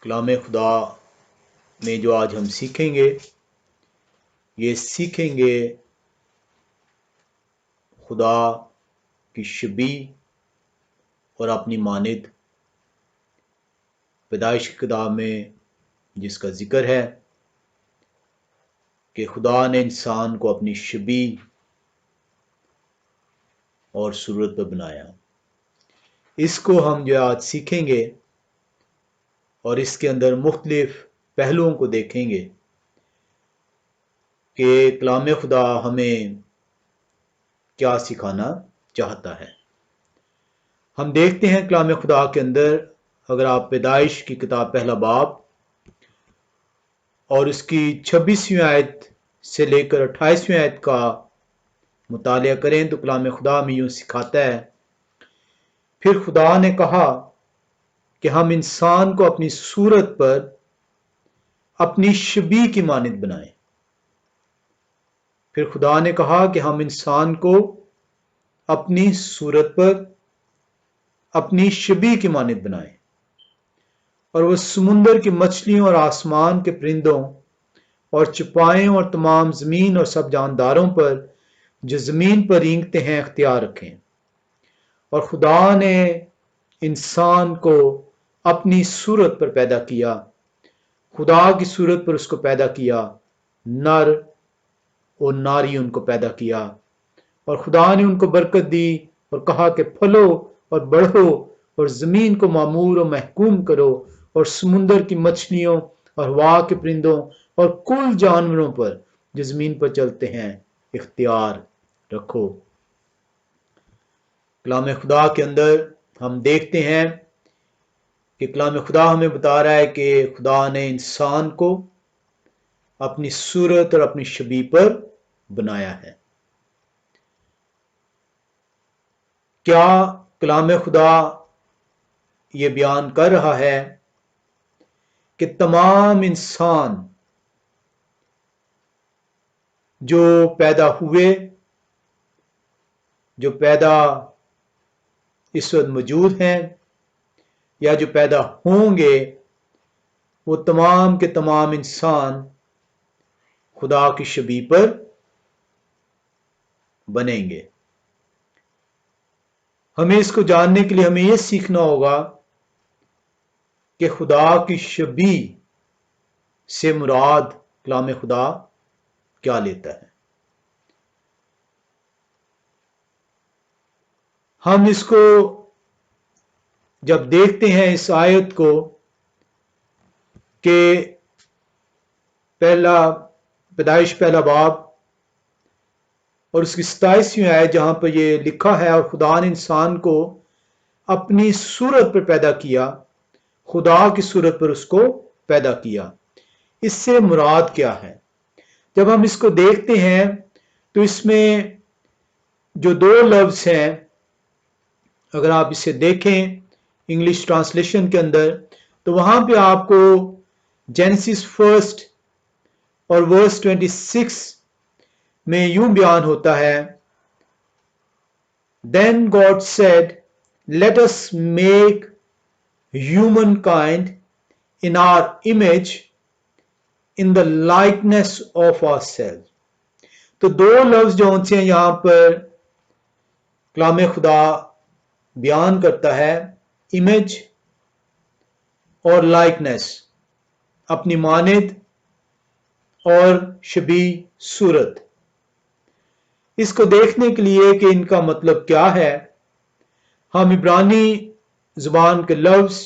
کلام خدا میں جو آج ہم سیکھیں گے یہ سیکھیں گے خدا کی شبیہ اور اپنی مانند پیدائش کی کتاب میں جس کا ذکر ہے کہ خدا نے انسان کو اپنی شبیہ اور صورت پر بنایا۔ اس کو ہم جو آج سیکھیں گے اور اس کے اندر مختلف پہلوؤں کو دیکھیں گے کہ کلام خدا ہمیں کیا سکھانا چاہتا ہے۔ ہم دیکھتے ہیں کلام خدا کے اندر، اگر آپ پیدائش کی کتاب پہلا باب اور اس کی 26ویں آیت سے لے کر 28ویں آیت کا مطالعہ کریں تو کلام خدا میں یوں سکھاتا ہے، پھر خدا نے کہا کہ ہم انسان کو اپنی صورت پر اپنی شبیہ کی مانند بنائیں۔ پھر خدا نے کہا کہ ہم انسان کو اپنی صورت پر اپنی شبیہ کی مانند بنائیں، اور وہ سمندر کی مچھلیوں اور آسمان کے پرندوں اور چپائوں اور تمام زمین اور سب جانداروں پر جو زمین پر رینگتے ہیں اختیار رکھیں۔ اور خدا نے انسان کو اپنی صورت پر پیدا کیا، خدا کی صورت پر اس کو پیدا کیا، نر اور ناری ان کو پیدا کیا۔ اور خدا نے ان کو برکت دی اور کہا کہ پھلو اور بڑھو اور زمین کو معمور و محکوم کرو، اور سمندر کی مچھلیوں اور ہوا کے پرندوں اور کل جانوروں پر جو زمین پر چلتے ہیں اختیار رکھو۔ کلام خدا کے اندر ہم دیکھتے ہیں کہ کلام خدا ہمیں بتا رہا ہے کہ خدا نے انسان کو اپنی صورت اور اپنی شبیہ پر بنایا ہے۔ کیا کلام خدا یہ بیان کر رہا ہے کہ تمام انسان جو پیدا ہوئے، جو پیدا اس وقت موجود ہیں یا جو پیدا ہوں گے، وہ تمام کے تمام انسان خدا کی شبیہ پر بنیں گے؟ ہمیں اس کو جاننے کے لیے ہمیں یہ سیکھنا ہوگا کہ خدا کی شبیہ سے مراد کلام خدا کیا لیتا ہے۔ ہم اس کو جب دیکھتے ہیں اس آیت کو کہ پیدائش پہلا باب اور اس کی 27ویں آیت جہاں پر یہ لکھا ہے، اور خدا نے انسان کو اپنی صورت پر پیدا کیا، خدا کی صورت پر اس کو پیدا کیا، اس سے مراد کیا ہے؟ جب ہم اس کو دیکھتے ہیں تو اس میں جو دو لفظ ہیں، اگر آپ اسے دیکھیں انگلش ٹرانسلیشن کے اندر تو وہاں پہ آپ کو جینیسس 1 اور ورس 26 میں یوں بیان ہوتا ہے، Then God said, Let us make humankind in our image, in the likeness of ourselves۔ تو دو لفظ جو ہوتے ہیں یہاں پر کلام خدا بیان کرتا ہے، امیج اور لائکنس، اپنی مانند اور شبیہ صورت۔ اس کو دیکھنے کے لیے کہ ان کا مطلب کیا ہے، ہم عبرانی زبان کے لفظ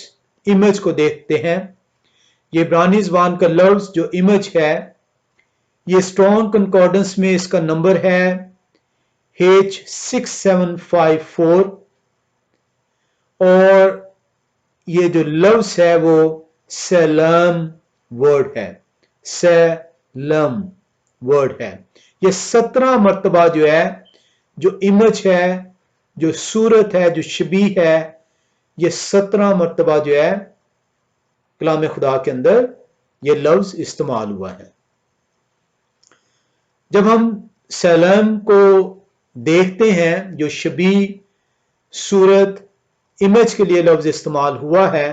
امیج کو دیکھتے ہیں۔ یہ عبرانی زبان کا لفظ جو امیج ہے، یہ اسٹرانگ کنکارڈنس میں اس کا نمبر ہے H6754، اور یہ جو لفظ ہے وہ سیلم ورڈ ہے، سیلم ورڈ ہے۔ یہ 17 مرتبہ جو ہے، جو امیج ہے، جو صورت ہے، جو شبیہ ہے، یہ 17 مرتبہ جو ہے کلام خدا کے اندر یہ لفظ استعمال ہوا ہے۔ جب ہم سیلم کو دیکھتے ہیں، جو شبیہ، صورت، امیج کے لیے لفظ استعمال ہوا ہے،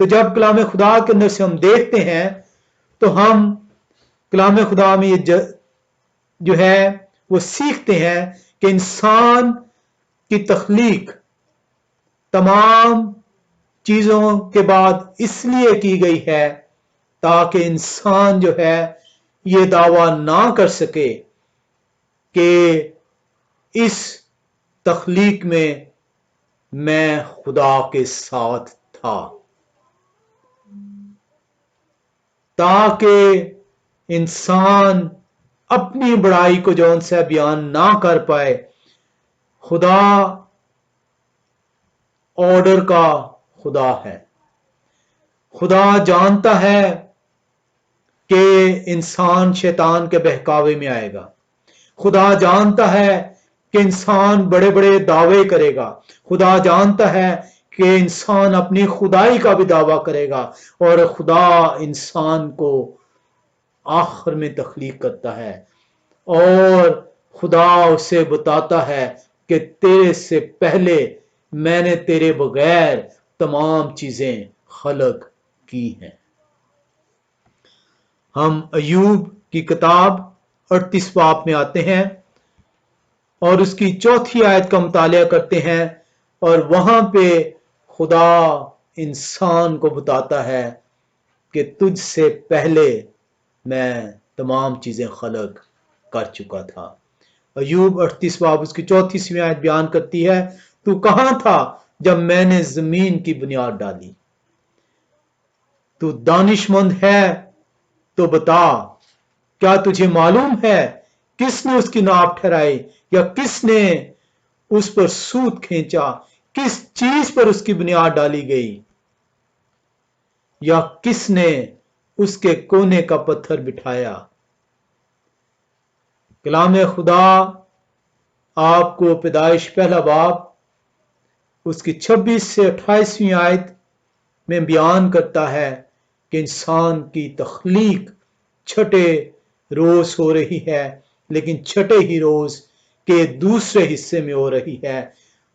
تو جب کلام خدا کے اندر سے ہم دیکھتے ہیں تو ہم کلام خدا میں یہ جو ہے وہ سیکھتے ہیں کہ انسان کی تخلیق تمام چیزوں کے بعد اس لیے کی گئی ہے تاکہ انسان جو ہے یہ دعویٰ نہ کر سکے کہ اس تخلیق میں خدا کے ساتھ تھا، تاکہ انسان اپنی بڑائی کو جو ان سے بیان نہ کر پائے۔ خدا آرڈر کا خدا ہے، خدا جانتا ہے کہ انسان شیطان کے بہکاوے میں آئے گا، خدا جانتا ہے کہ انسان بڑے بڑے دعوے کرے گا، خدا جانتا ہے کہ انسان اپنی خدائی کا بھی دعویٰ کرے گا، اور خدا انسان کو آخر میں تخلیق کرتا ہے اور خدا اسے بتاتا ہے کہ تیرے سے پہلے میں نے تیرے بغیر تمام چیزیں خلق کی ہیں۔ ہم ایوب کی کتاب 38 باب میں آتے ہیں اور اس کی 4 آیت کا مطالعہ کرتے ہیں، اور وہاں پہ خدا انسان کو بتاتا ہے کہ تجھ سے پہلے میں تمام چیزیں خلق کر چکا تھا۔ ایوب 38 باب اس کی 34 آیت بیان کرتی ہے، تو کہاں تھا جب میں نے زمین کی بنیاد ڈالی؟ تو دانش مند ہے تو بتا، کیا تجھے معلوم ہے کس نے اس کی ناپ ٹھہرائی، یا کس نے اس پر سوت کھینچا؟ کس چیز پر اس کی بنیاد ڈالی گئی، یا کس نے اس کے کونے کا پتھر بٹھایا؟ کلام خدا آپ کو پیدائش پہلا باب اس کی 26 سے 28 آیت میں بیان کرتا ہے کہ انسان کی تخلیق چھٹے روز ہو رہی ہے، لیکن چھٹے ہی روز کے دوسرے حصے میں ہو رہی ہے۔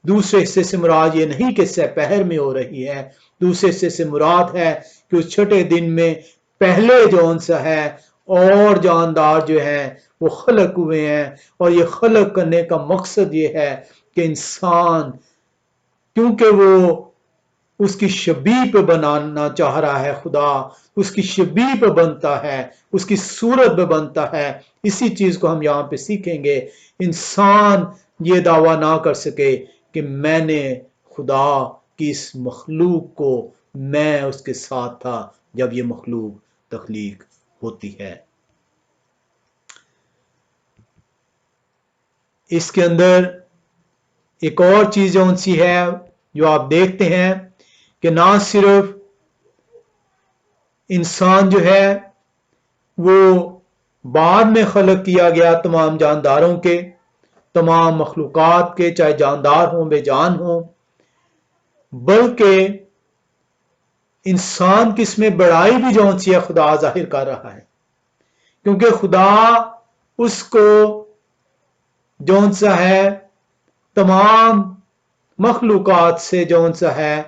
دوسرے حصے سے مراد یہ نہیں کہ سپہر میں ہو رہی ہے، دوسرے حصے سے مراد ہے کہ اس چھٹے دن میں پہلے جون سا ہے اور جاندار جو ہیں وہ خلق ہوئے ہیں، اور یہ خلق کرنے کا مقصد یہ ہے کہ انسان کیونکہ وہ اس کی شبیہ پہ بنانا چاہ رہا ہے، خدا اس کی شبیہ پہ بنتا ہے، اس کی صورت پہ بنتا ہے۔ اسی چیز کو ہم یہاں پہ سیکھیں گے۔ انسان یہ دعویٰ نہ کر سکے کہ میں نے خدا کی اس مخلوق کو، میں اس کے ساتھ تھا جب یہ مخلوق تخلیق ہوتی ہے۔ اس کے اندر ایک اور چیز جون سی ہے جو آپ دیکھتے ہیں کہ نہ صرف انسان جو ہے وہ بعد میں خلق کیا گیا تمام جانداروں کے، تمام مخلوقات کے، چاہے جاندار ہوں بے جان ہوں، بلکہ انسان کی اس میں بڑائی بھی جون سی ہے خدا ظاہر کر رہا ہے، کیونکہ خدا اس کو جون سا ہے تمام مخلوقات سے جون سا ہے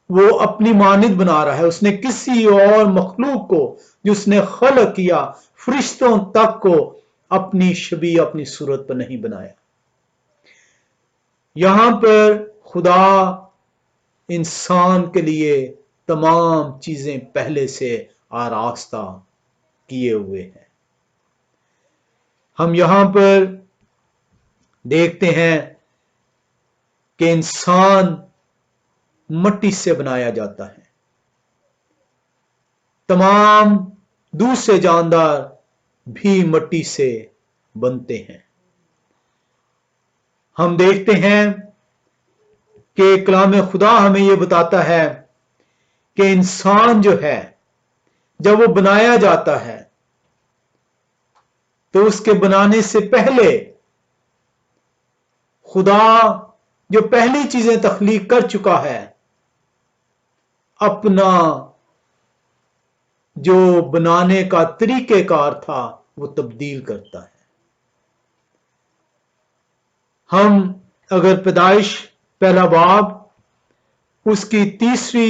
وہ اپنی مانند بنا رہا ہے۔ اس نے کسی اور مخلوق کو جو اس نے خلق کیا، فرشتوں تک کو اپنی شبیہ، اپنی صورت پر نہیں بنایا۔ یہاں پر خدا انسان کے لیے تمام چیزیں پہلے سے آراستہ کیے ہوئے ہیں۔ ہم یہاں پر دیکھتے ہیں کہ انسان مٹی سے بنایا جاتا ہے، تمام دوسرے جاندار بھی مٹی سے بنتے ہیں۔ ہم دیکھتے ہیں کہ کلام خدا ہمیں یہ بتاتا ہے کہ انسان جو ہے جب وہ بنایا جاتا ہے تو اس کے بنانے سے پہلے خدا جو پہلی چیزیں تخلیق کر چکا ہے، اپنا جو بنانے کا طریقہ کار تھا وہ تبدیل کرتا ہے۔ ہم اگر پیدائش پہلا باب اس کی 3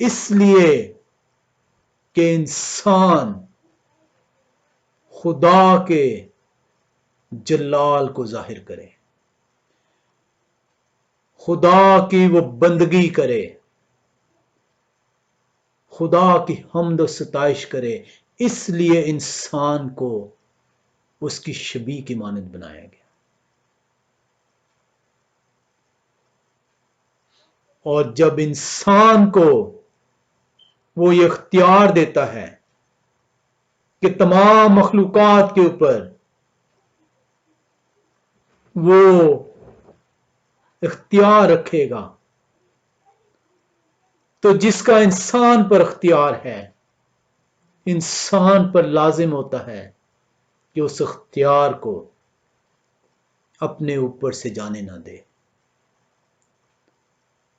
اس لیے کہ انسان خدا کے جلال کو ظاہر کرے، خدا کی وہ بندگی کرے، خدا کی حمد و ستائش کرے۔ اس لیے انسان کو اس کی شبیہ کی مانند بنایا گیا۔ اور جب انسان کو وہ یہ اختیار دیتا ہے کہ تمام مخلوقات کے اوپر وہ اختیار رکھے گا، تو جس کا انسان پر اختیار ہے، انسان پر لازم ہوتا ہے کہ اس اختیار کو اپنے اوپر سے جانے نہ دے،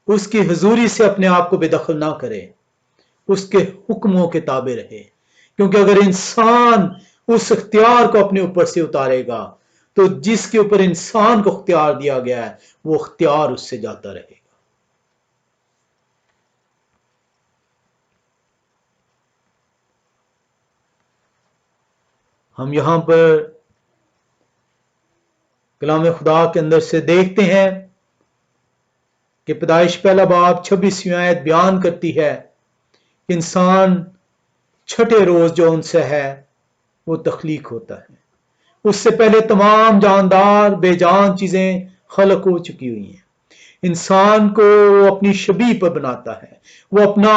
اس کی حضوری سے اپنے آپ کو بے دخل نہ کرے، اس کے حکموں کے تابع رہے۔ کیونکہ اگر انسان اس اختیار کو اپنے اوپر سے اتارے گا تو جس کے اوپر انسان کو اختیار دیا گیا ہے وہ اختیار اس سے جاتا رہے گا۔ ہم یہاں پر کلام خدا کے اندر سے دیکھتے ہیں کہ پیدائش پہلا باب 26ویں آیت بیان کرتی ہے کہ انسان چھٹے روز جو ان سے ہے وہ تخلیق ہوتا ہے۔ اس سے پہلے تمام جاندار بے جان چیزیں خلق ہو چکی ہوئی ہیں۔ انسان کو وہ اپنی شبیہ پر بناتا ہے، وہ اپنا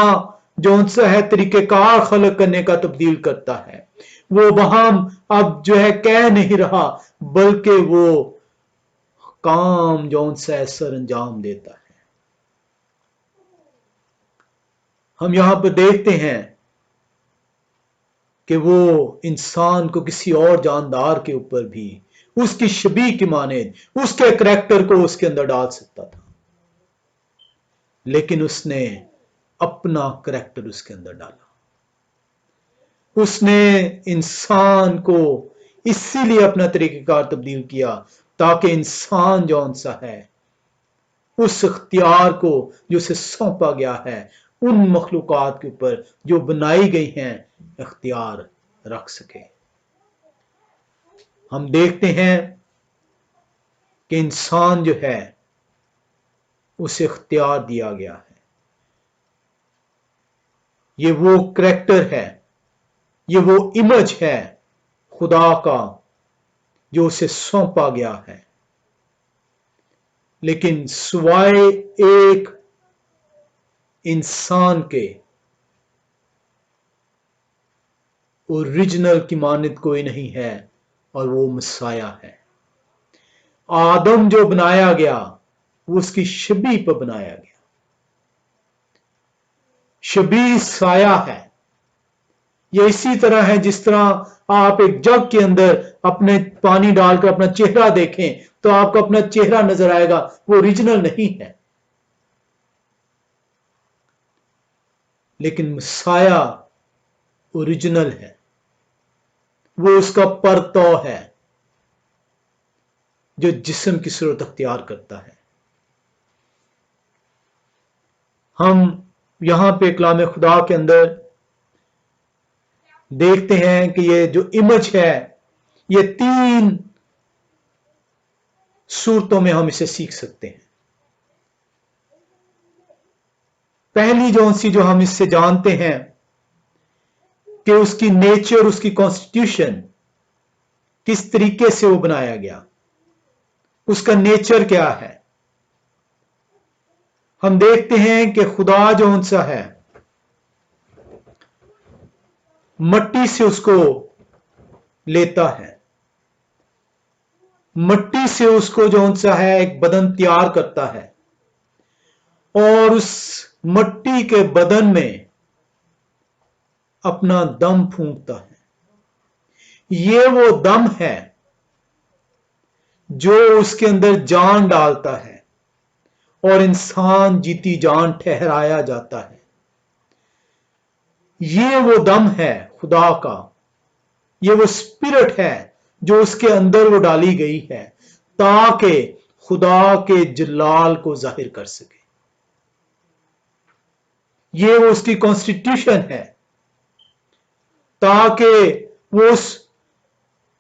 جو ان سے ہے طریقہ کار خلق کرنے کا تبدیل کرتا ہے۔ وہ وہاں اب جو ہے کہہ نہیں رہا بلکہ وہ کام جو ان سے سر انجام دیتا ہے۔ ہم یہاں پر دیکھتے ہیں کہ وہ انسان کو کسی اور جاندار کے اوپر بھی اس کی شبیہ کی مانند اس کے کریکٹر کو اس کے اندر ڈال سکتا تھا، لیکن اس نے اپنا کریکٹر اس کے اندر ڈالا۔ اس نے انسان کو اسی لیے اپنا طریقہ کار تبدیل کیا تاکہ انسان جو ان سا ہے اس اختیار کو جو اسے سونپا گیا ہے ان مخلوقات کے اوپر جو بنائی گئی ہیں اختیار رکھ سکے۔ ہم دیکھتے ہیں کہ انسان جو ہے اسے اختیار دیا گیا ہے، یہ وہ کریکٹر ہے، یہ وہ امیج ہے خدا کا جو اسے سونپا گیا ہے، لیکن سوائے ایک انسان کے اوریجنل کی مانند کوئی نہیں ہے، اور وہ مسیح ہے۔ آدم جو بنایا گیا وہ اس کی شبیہ پر بنایا گیا۔ شبیہ سایہ ہے۔ یہ اسی طرح ہے جس طرح آپ ایک جگ کے اندر اپنے پانی ڈال کر اپنا چہرہ دیکھیں تو آپ کو اپنا چہرہ نظر آئے گا، وہ اوریجنل نہیں ہے۔ لیکن مسیح اوریجنل ہے، وہ اس کا پرتو ہے جو جسم کی صورت اختیار کرتا ہے۔ ہم یہاں پہ کلام خدا کے اندر دیکھتے ہیں کہ یہ جو امیج ہے یہ 3 صورتوں میں ہم اسے سیکھ سکتے ہیں۔ پہلی جو ہم اس سے جانتے ہیں کہ اس کی نیچر، اس کی کانسٹیٹیوشن کس طریقے سے وہ بنایا گیا، اس کا نیچر کیا ہے۔ ہم دیکھتے ہیں کہ خدا جو ان سا ہے مٹی سے اس کو لیتا ہے، مٹی سے اس کو جو ان سا ہے ایک بدن تیار کرتا ہے، اور اس مٹی کے بدن میں اپنا دم پھونکتا ہے۔ یہ وہ دم ہے جو اس کے اندر جان ڈالتا ہے اور انسان جیتی جان ٹھہرایا جاتا ہے۔ یہ وہ دم ہے خدا کا، یہ وہ اسپرٹ ہے جو اس کے اندر وہ ڈالی گئی ہے تاکہ خدا کے جلال کو ظاہر کر سکے۔ یہ وہ اس کی کانسٹیٹیوشن ہے، تاکہ وہ اس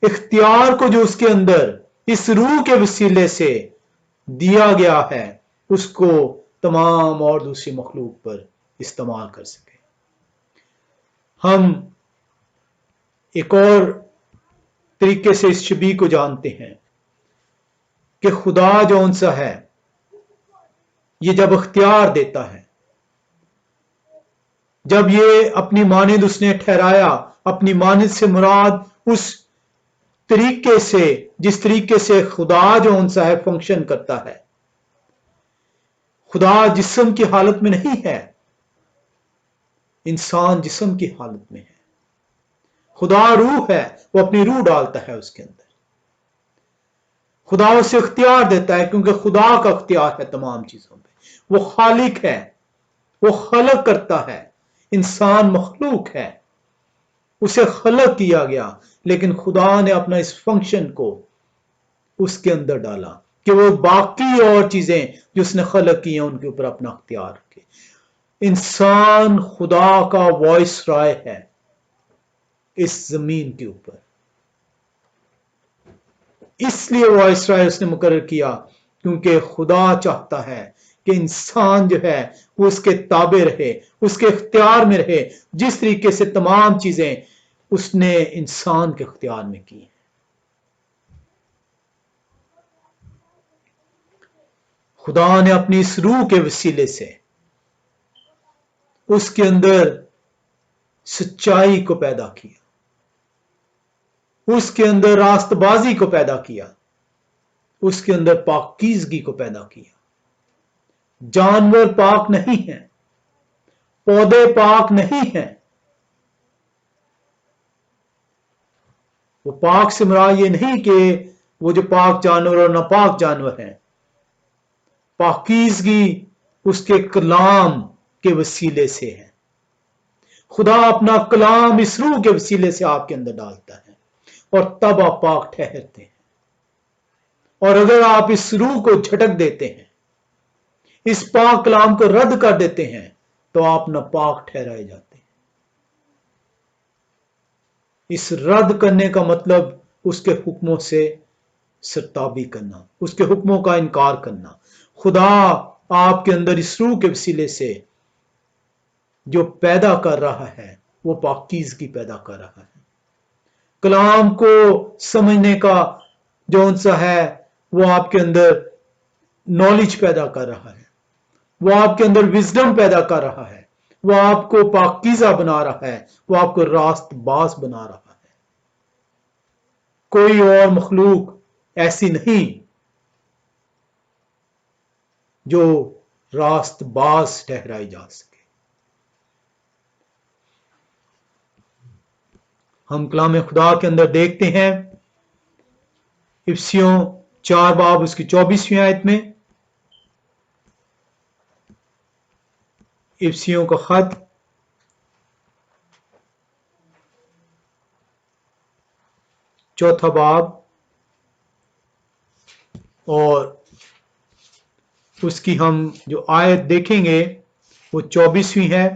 اختیار کو جو اس کے اندر اس روح کے وسیلے سے دیا گیا ہے اس کو تمام اور دوسری مخلوق پر استعمال کر سکے۔ ہم ایک اور طریقے سے اس شبیہ کو جانتے ہیں کہ خدا جو سا ہے یہ جب اختیار دیتا ہے، جب یہ اپنی مانند اس نے ٹھہرایا، اپنی مانند سے مراد اس طریقے سے جس طریقے سے خدا جو سا ہے فنکشن کرتا ہے۔ خدا جسم کی حالت میں نہیں ہے، انسان جسم کی حالت میں ہے۔ خدا روح ہے، وہ اپنی روح ڈالتا ہے اس کے اندر۔ خدا اسے اختیار دیتا ہے کیونکہ خدا کا اختیار ہے تمام چیزوں پہ۔ وہ خالق ہے، وہ خلق کرتا ہے۔ انسان مخلوق ہے، اسے خلق کیا گیا، لیکن خدا نے اپنا اس فنکشن کو اس کے اندر ڈالا کہ وہ باقی اور چیزیں جو اس نے خلق کی ہیں ان کے اوپر اپنا اختیار رکھے۔ انسان خدا کا وائس رائے ہے اس زمین کے اوپر، اس لیے وائس رائے اس نے مقرر کیا کیونکہ خدا چاہتا ہے کہ انسان جو ہے وہ اس کے تابع رہے، اس کے اختیار میں رہے، جس طریقے سے تمام چیزیں اس نے انسان کے اختیار میں کی ہیں۔ خدا نے اپنی اس روح کے وسیلے سے اس کے اندر سچائی کو پیدا کیا، اس کے اندر راست بازی کو پیدا کیا، اس کے اندر پاکیزگی کو پیدا کیا۔ جانور پاک نہیں ہیں، پودے پاک نہیں ہیں۔ وہ پاک سے مراد یہ نہیں کہ وہ جو پاک جانور اور ناپاک جانور ہیں۔ پاکیزگی اس کے کلام کے وسیلے سے ہے۔ خدا اپنا کلام اس روح کے وسیلے سے آپ کے اندر ڈالتا ہے اور تب آپ پاک ٹھہرتے ہیں۔ اور اگر آپ اس روح کو جھٹک دیتے ہیں، اس پاک کلام کو رد کر دیتے ہیں، تو آپ ناپاک ٹھہرائے جاتے ہیں۔ اس رد کرنے کا مطلب اس کے حکموں سے سرتابی کرنا، اس کے حکموں کا انکار کرنا۔ خدا آپ کے اندر اس روح کے وسیلے سے جو پیدا کر رہا ہے وہ پاکیزگی پیدا کر رہا ہے۔ کلام کو سمجھنے کا جو سا ہے وہ آپ کے اندر نالج پیدا کر رہا ہے، وہ آپ کے اندر وزڈم پیدا کر رہا ہے، وہ آپ کو پاکیزہ بنا رہا ہے، وہ آپ کو راست باز بنا رہا ہے۔ کوئی اور مخلوق ایسی نہیں جو راست باز ٹھہرائی جا سکے۔ ہم کلام خدا کے اندر دیکھتے ہیں افسیوں 4 باب اس کی 24ویں آیت میں، افسیوں کا خط 4 باب اور اس کی ہم جو آیت دیکھیں گے وہ 24ویں ہے۔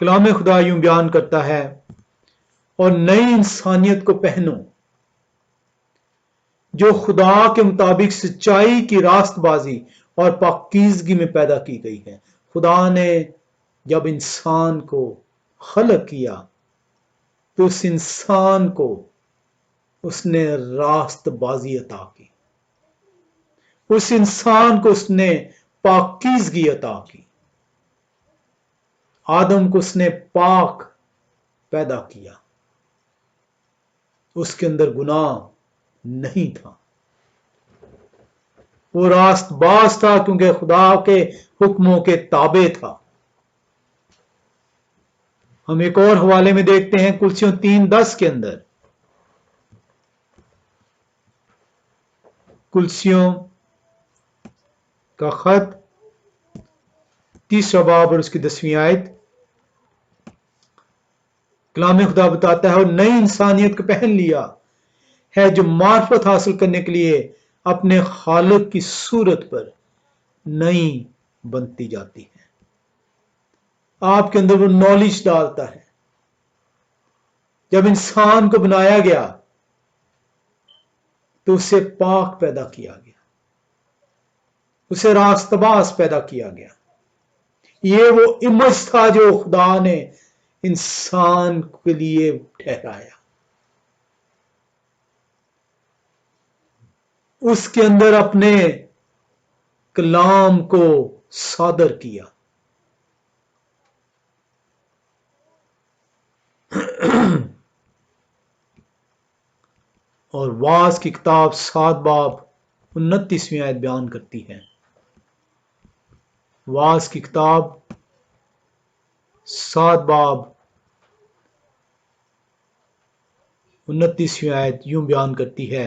کلام خدا یوں بیان کرتا ہے، اور نئی انسانیت کو پہنو جو خدا کے مطابق سچائی کی راست بازی اور پاکیزگی میں پیدا کی گئی ہے۔ خدا نے جب انسان کو خلق کیا تو اس انسان کو اس نے راست بازی عطا کی، اس انسان کو اس نے پاکیزگی عطا کی۔ آدم کو اس نے پاک پیدا کیا، اس کے اندر گناہ نہیں تھا، وہ راست باز تھا کیونکہ خدا کے حکموں کے تابع تھا۔ ہم ایک اور حوالے میں دیکھتے ہیں کلسیوں 3:10 کے اندر، کلسیوں کا خط 3 باب اور اس کی 10ویں آیت، کلام خدا بتاتا ہے، اور نئی انسانیت کو پہن لیا ہے جو معرفت حاصل کرنے کے لیے اپنے خالق کی صورت پر نئی بنتی جاتی ہے۔ آپ کے اندر وہ نالج ڈالتا ہے. جب انسان کو بنایا گیا تو اسے پاک پیدا کیا گیا، اسے راست باز پیدا کیا گیا. یہ وہ امیج تھا جو خدا نے انسان کے لیے ٹھہرایا. اس کے اندر اپنے کلام کو صادر کیا. اور واعظ کی کتاب 7 باب 29ویں آیت بیان کرتی ہے. واعظ کی کتاب 7 باب 29ویں آیت یوں بیان کرتی ہے،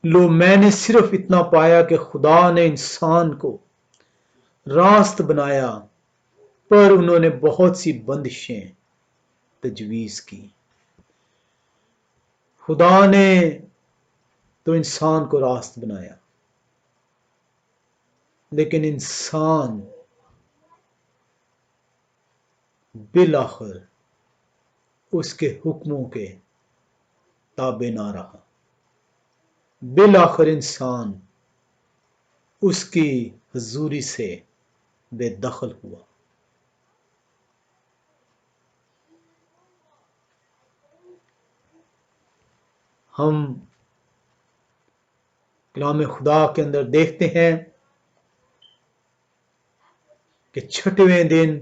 لو میں نے صرف اتنا پایا کہ خدا نے انسان کو راست بنایا، پر انہوں نے بہت سی بندشیں تجویز کی. خدا نے تو انسان کو راست بنایا، لیکن انسان بالآخر اس کے حکموں کے تابع نہ رہا. بالآخر انسان اس کی حضوری سے بے دخل ہوا. ہم کلام خدا کے اندر دیکھتے ہیں کہ چھٹویں دن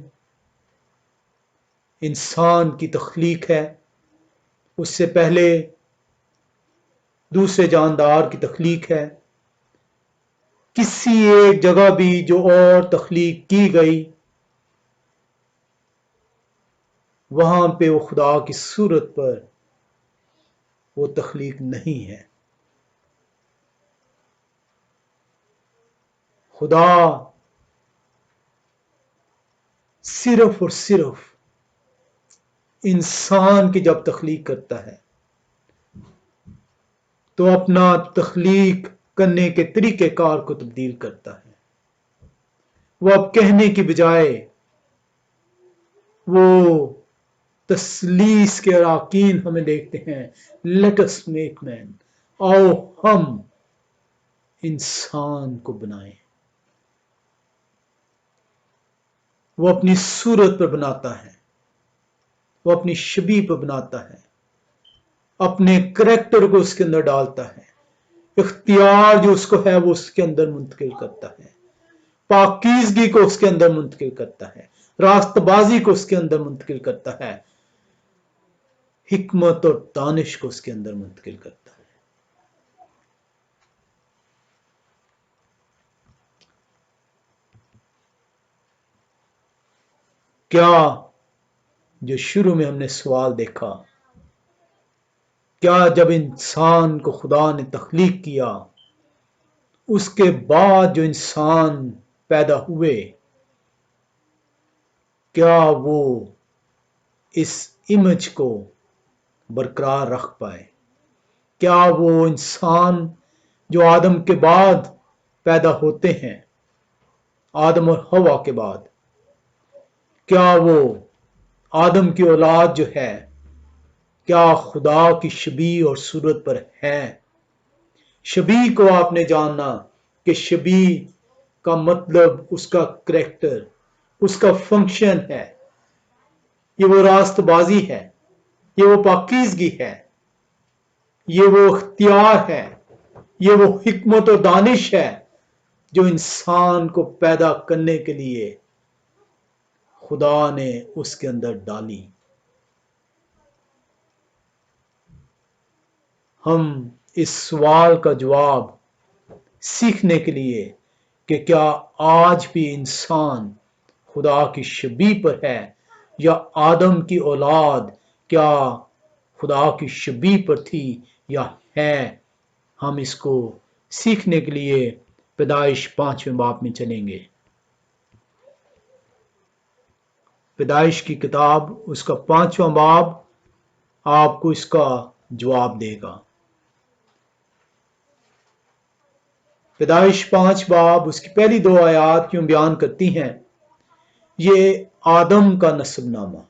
انسان کی تخلیق ہے. اس سے پہلے دوسرے جاندار کی تخلیق ہے. کسی ایک جگہ بھی جو اور تخلیق کی گئی وہاں پہ وہ خدا کی صورت پر وہ تخلیق نہیں ہے. خدا صرف اور صرف انسان کی جب تخلیق کرتا ہے تو اپنا تخلیق کرنے کے طریقہ کار کو تبدیل کرتا ہے. وہ اب کہنے کی بجائے وہ تثلیث کے اراکین ہمیں دیکھتے ہیں، لیٹ اس میک مین، آؤ ہم انسان کو بنائیں. وہ اپنی صورت پر بناتا ہے، وہ اپنی شبیہ پر بناتا ہے، اپنے کریکٹر کو اس کے اندر ڈالتا ہے، اختیار جو اس کو ہے وہ اس کے اندر منتقل کرتا ہے، پاکیزگی کو اس کے اندر منتقل کرتا ہے، راست بازی کو اس کے اندر منتقل کرتا ہے، حکمت اور دانش کو اس کے اندر منتقل کرتا ہے. کیا جو شروع میں ہم نے سوال دیکھا، کیا جب انسان کو خدا نے تخلیق کیا اس کے بعد جو انسان پیدا ہوئے کیا وہ اس امیج کو برقرار رکھ پائے؟ کیا وہ انسان جو آدم کے بعد پیدا ہوتے ہیں، آدم اور حوا کے بعد، کیا وہ آدم کی اولاد جو ہے کیا خدا کی شبیہ اور صورت پر ہے؟ شبیہ کو آپ نے جاننا کہ شبیہ کا مطلب اس کا کریکٹر، اس کا فنکشن ہے. یہ وہ راست بازی ہے، یہ وہ پاکیزگی ہے، یہ وہ اختیار ہے، یہ وہ حکمت و دانش ہے جو انسان کو پیدا کرنے کے لیے خدا نے اس کے اندر ڈالی. ہم اس سوال کا جواب سیکھنے کے لیے کہ کیا آج بھی انسان خدا کی شبیہ پر ہے یا آدم کی اولاد کیا خدا کی شبیہ پر تھی یا ہے، ہم اس کو سیکھنے کے لیے پیدائش 5ویں باب میں چلیں گے. پیدائش کی کتاب اس کا 5واں باب آپ کو اس کا جواب دے گا. پیدائش 5 باب اس کی پہلی 2 آیات کیوں بیان کرتی ہیں، یہ آدم کا نسب نامہ ہے۔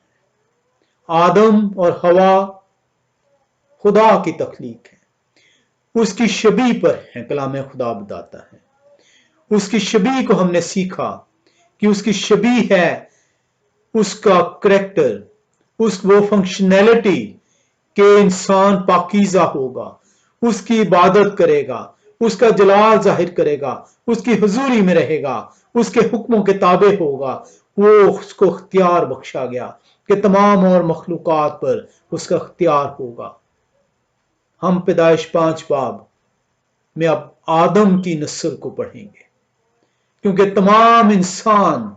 آدم اور حوا خدا کی تخلیق ہے، اس کی شبیہ پر ہے، کلام خدا بتاتا ہے۔ اس کی شبیہ کو ہم نے سیکھا کہ اس کی شبیہ ہے اس کا کریکٹر، وہ فنکشنلٹی کہ انسان پاکیزہ ہوگا، اس کی عبادت کرے گا، اس کا جلال ظاہر کرے گا، اس کی حضوری میں رہے گا، اس کے حکموں کے تابع ہوگا۔ وہ اس کو اختیار بخشا گیا کہ تمام اور مخلوقات پر اس کا اختیار ہوگا۔ ہم پیدائش 5 باب میں اب آدم کی نسل کو پڑھیں گے، کیونکہ تمام انسان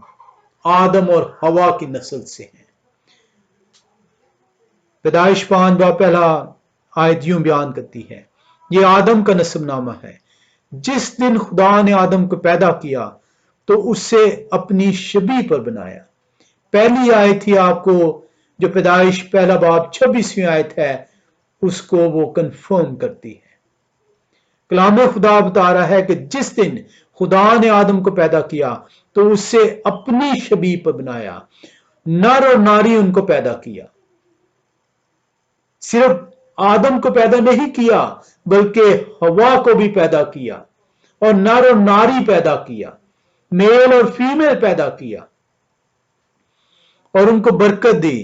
آدم اور حوا کی نسل سے ہیں۔ پیدائش 5 باب پہلا آیت یوں بیان کرتی ہے، یہ آدم کا نسب نامہ ہے۔ جس دن خدا نے آدم کو پیدا کیا تو اسے اپنی شبیہ پر بنایا۔ پہلی آیت تھی آپ کو جو پیدائش پہلا باب 26ویں آیت ہے، اس کو وہ کنفرم کرتی ہے۔ کلام خدا بتا رہا ہے کہ جس دن خدا نے آدم کو پیدا کیا تو اسے اپنی شبیہ پر بنایا، نر اور ناری ان کو پیدا کیا۔ صرف آدم کو پیدا نہیں کیا بلکہ حوا کو بھی پیدا کیا، اور نر اور ناری پیدا کیا، میل اور فیمیل پیدا کیا، اور ان کو برکت دی،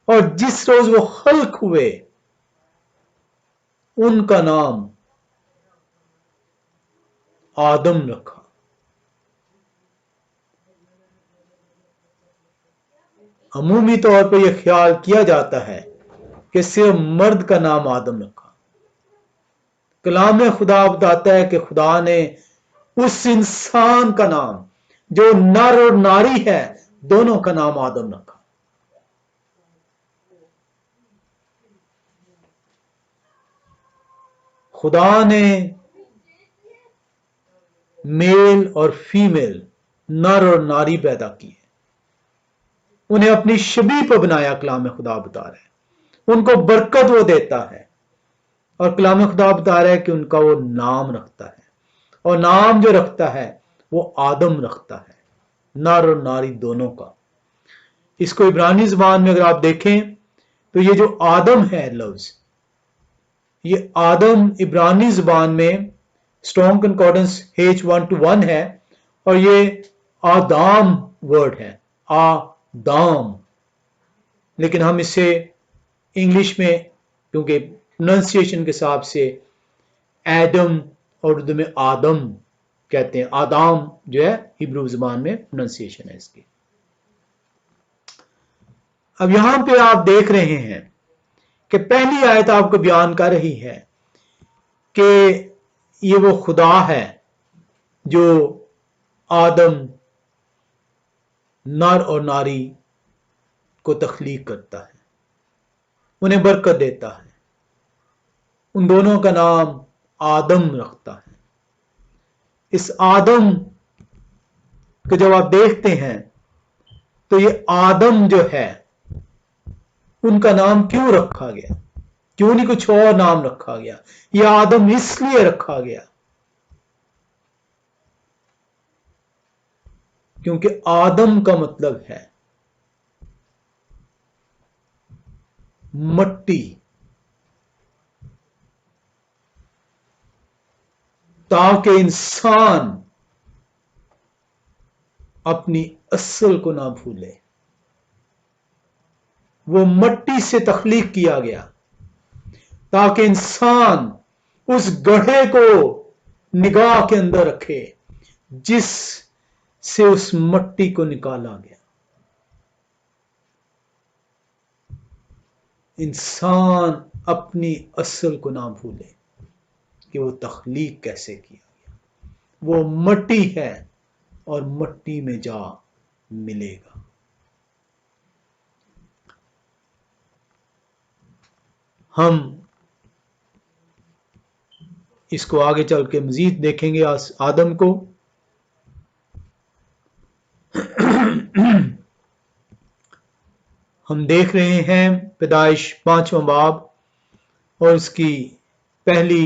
اور جس روز وہ خلق ہوئے ان کا نام آدم رکھا۔ عمومی طور پر یہ خیال کیا جاتا ہے کہ صرف مرد کا نام آدم رکھا۔ کلام خدا بتاتا ہے کہ خدا نے اس انسان کا نام جو نر اور ناری ہے دونوں کا نام آدم رکھا۔ خدا نے میل اور فیمیل، نر اور ناری پیدا کیے، انہیں اپنی شبیہ پر بنایا۔ کلام خدا بتا رہا ہے ان کو برکت وہ دیتا ہے، اور کلام خدا بتا رہا ہے کہ ان کا وہ نام رکھتا ہے، اور نام جو رکھتا ہے وہ آدم رکھتا ہے، نر اور ناری دونوں کا۔ اس کو عبرانی زبان میں اگر آپ دیکھیں تو یہ جو آدم ہے لفظ، یہ آدم عبرانی زبان میں اسٹرانگ کنکارڈنس H1:1 ہے، اور یہ آدام ورڈ ہے، آدام۔ لیکن ہم اسے انگلش میں کیونکہ پروننسیشن کے حساب سے ایڈم اور اردو میں آدم کہتے ہیں۔ آدام جو ہے ہبرو زبان میں پروننسیشن ہے اس کی۔ اب یہاں پہ آپ دیکھ رہے ہیں کہ پہلی آیت آپ کو بیان کر رہی ہے کہ یہ وہ خدا ہے جو آدم، نر اور ناری کو تخلیق کرتا ہے، انہیں برکت دیتا ہے، ان دونوں کا نام آدم رکھتا ہے۔ اس آدم کو جب آپ دیکھتے ہیں تو یہ آدم جو ہے ان کا نام کیوں رکھا گیا؟ کیوں نہیں کچھ اور نام رکھا گیا؟ یہ آدم اس لیے رکھا گیا کیونکہ آدم کا مطلب ہے مٹی، تاکہ انسان اپنی اصل کو نہ بھولے۔ وہ مٹی سے تخلیق کیا گیا تاکہ انسان اس گڑھے کو نگاہ کے اندر رکھے جس سے اس مٹی کو نکالا گیا۔ انسان اپنی اصل کو نہ بھولے کہ وہ تخلیق کیسے کیا گیا۔ وہ مٹی ہے اور مٹی میں جا ملے گا۔ ہم اس کو آگے چل کے مزید دیکھیں گے آدم کو۔ ہم دیکھ رہے ہیں پیدائش 5واں باب اور اس کی پہلی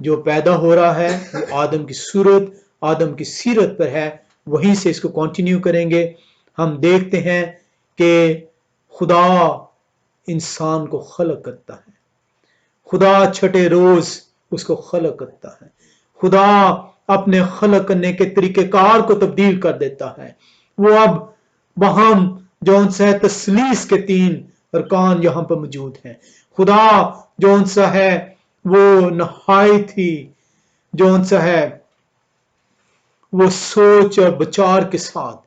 جو پیدا ہو رہا ہے وہ آدم کی صورت، آدم کی سیرت پر ہے. وہیں سے اس کو کنٹینیو کریں گے. ہم دیکھتے ہیں کہ خدا انسان کو خلق کرتا ہے. خدا چھٹے روز اس کو خلق کرتا ہے. خدا اپنے خلق کرنے کے طریقہ کار کو تبدیل کر دیتا ہے. وہ اب بہم جون سا ہے تسلیس کے 3 ارکان یہاں پر موجود ہیں. خدا جون سا ہے وہ نہایت ہی جون سا ہے وہ سوچ اور بچار کے ساتھ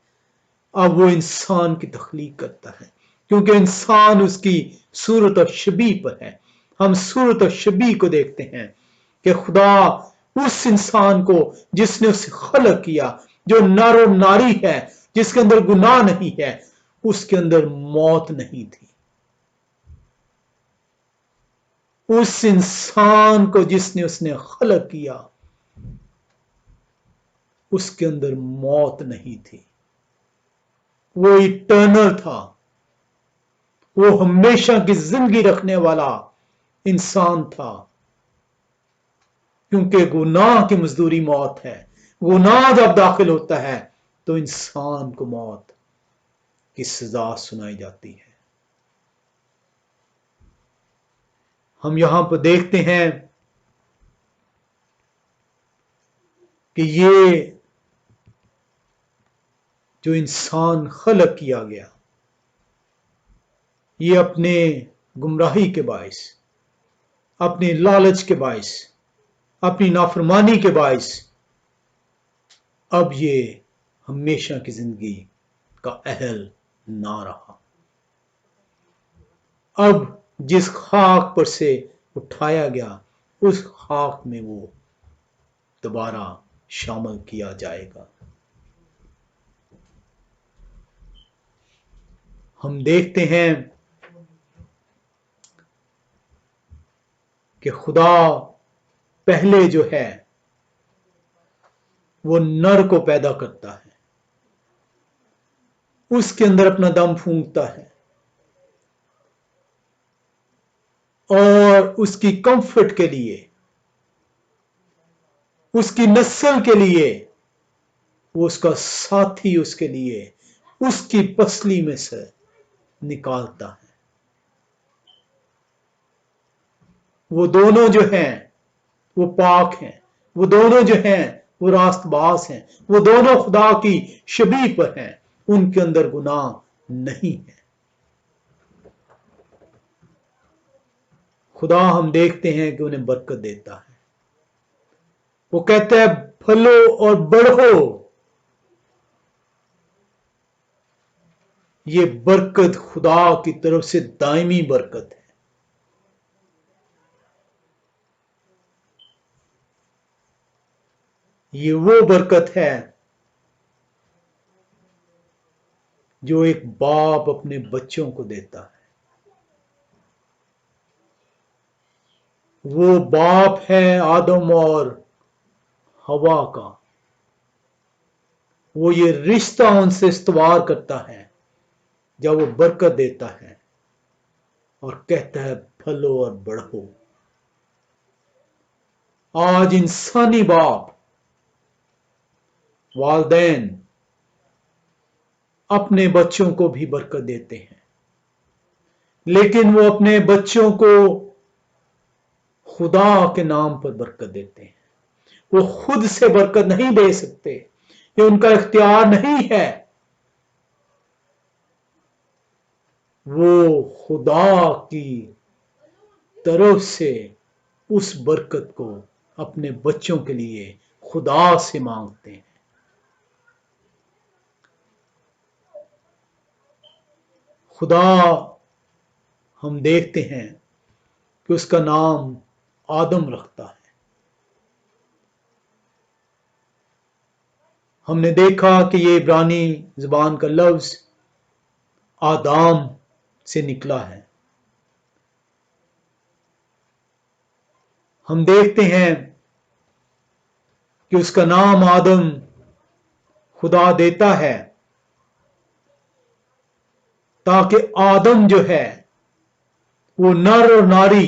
اب وہ انسان کی تخلیق کرتا ہے، کیونکہ انسان اس کی صورت اور شبیہ پر ہے. ہم صورت اور شبیہ کو دیکھتے ہیں کہ خدا اس انسان کو جس نے اسے خلق کیا، جو نر و ناری ہے، جس کے اندر گناہ نہیں ہے، اس کے اندر موت نہیں تھی. اس انسان کو جس نے خلق کیا، اس کے اندر موت نہیں تھی. وہ ایٹرنل تھا، وہ ہمیشہ کی زندگی رکھنے والا انسان تھا. کیونکہ گناہ کی مزدوری موت ہے. گناہ جب داخل ہوتا ہے تو انسان کو موت کی سزا سنائی جاتی ہے. ہم یہاں پر دیکھتے ہیں کہ یہ جو انسان خلق کیا گیا، یہ اپنے گمراہی کے باعث، اپنے لالچ کے باعث، اپنی نافرمانی کے باعث اب یہ ہمیشہ کی زندگی کا اہل نہ رہا. اب جس خاک پر سے اٹھایا گیا اس خاک میں وہ دوبارہ شامل کیا جائے گا. ہم دیکھتے ہیں کہ خدا پہلے جو ہے وہ نر کو پیدا کرتا ہے، اس کے اندر اپنا دم پھونکتا ہے اور اس کی کمفرٹ کے لیے، اس کی نسل کے لیے، وہ اس کا ساتھی اس کے لیے اس کی پسلی میں سے نکالتا ہے. وہ دونوں جو ہیں وہ پاک ہیں، وہ دونوں جو ہیں وہ راست باز ہیں، وہ دونوں خدا کی شبیہ پر ہیں، ان کے اندر گناہ نہیں ہے. خدا ہم دیکھتے ہیں کہ انہیں برکت دیتا ہے. وہ کہتا ہے پھلو اور بڑھو. یہ برکت خدا کی طرف سے دائمی برکت ہے. یہ وہ برکت ہے جو ایک باپ اپنے بچوں کو دیتا ہے. وہ باپ ہے آدم اور ہوا کا. وہ یہ رشتہ ان سے استوار کرتا ہے جب وہ برکت دیتا ہے اور کہتا ہے پھلو اور بڑھو. آج انسانی باپ، والدین اپنے بچوں کو بھی برکت دیتے ہیں، لیکن وہ اپنے بچوں کو خدا کے نام پر برکت دیتے ہیں. وہ خود سے برکت نہیں دے سکتے، یہ ان کا اختیار نہیں ہے. وہ خدا کی طرف سے اس برکت کو اپنے بچوں کے لیے خدا سے مانگتے ہیں. خدا ہم دیکھتے ہیں کہ اس کا نام آدم رکھتا ہے. ہم نے دیکھا کہ یہ عبرانی زبان کا لفظ آدام سے نکلا ہے. ہم دیکھتے ہیں کہ اس کا نام آدم خدا دیتا ہے تاکہ آدم جو ہے وہ نر اور ناری